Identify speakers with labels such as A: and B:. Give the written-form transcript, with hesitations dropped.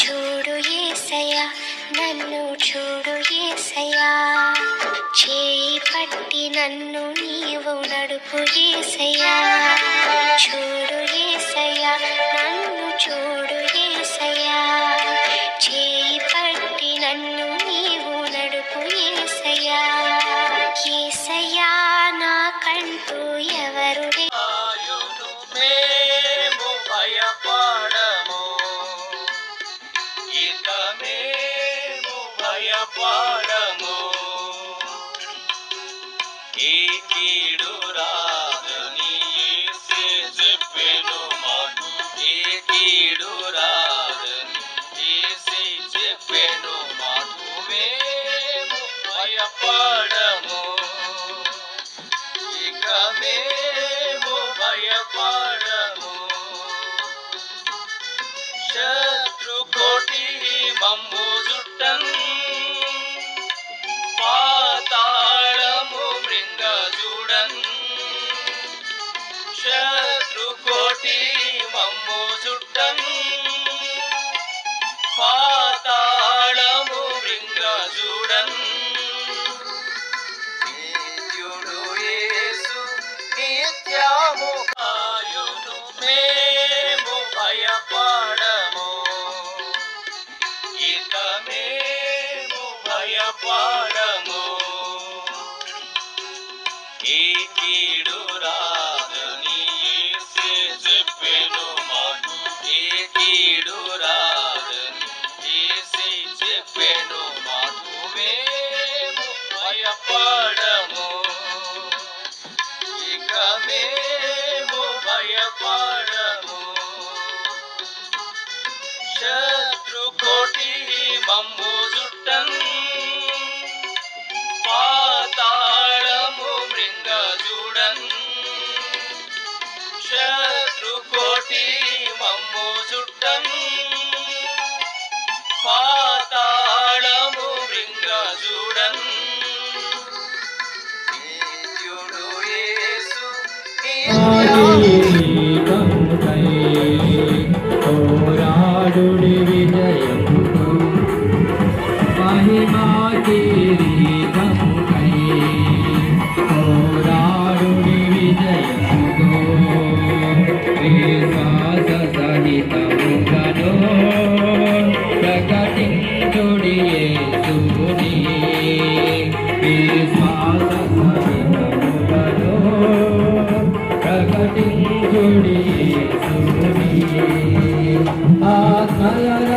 A: చూడు యేసయ్యా, నన్ను చూడు యేసయ్యా, చేయి పట్టి నన్ను నీవు నడుపు యేసయ్యా. చూడు యేసయ్యా, నన్ను చూడు యేసయ్యా, చేయి పట్టి నన్ను నీవు నడుపు యేసయ్యా. యేసయ్యా నాకంటూ ఎవరు
B: మేము భయపడము, ఇక మేము భయపడము. ఈ కీడు రాదని యేసే చెప్పెను మాకు, ఈ కీడు రాదని యేసే చెప్పెను మాకు. మేము భయపడము, ఇక మేము భయపడము. శత్రు కోటి మమ్ము చుట్టం, పాతాళము మృంగ చూడన్. శత్రు కోటి మమ్ము చుట్టం, పాతాళము మృంగ చూడన్. నిత్యుడు యేసు నిత్యము కాయును, మేము భయపడము, ఇక మేము భయపడము. ఈ కీడు రాదని యేసే చెప్పెను మాకు, ఈ కీడు రాదని యేసే చెప్పెను మాకు. మేము భయపడము, ఇక మేము భయపడము. శత్రు కోటి మమ్ము చుట్టన్, పాతాళము మృంగ చూడన్. శత్రు కోటి మమ్ము చుట్టన్, పాతాళము మృంగ చూడన్. నిత్యుడు యేసు
C: పోరాడుడి విజయముకు, మహిమా కిరీటముకై పోరాడుడి విజయముకు. విశ్వాస సహితముగను ప్రకటించుడి యేసుని, విశ్వాస సహితముగను ప్రకటించుడి యేసుని. ఆత్మల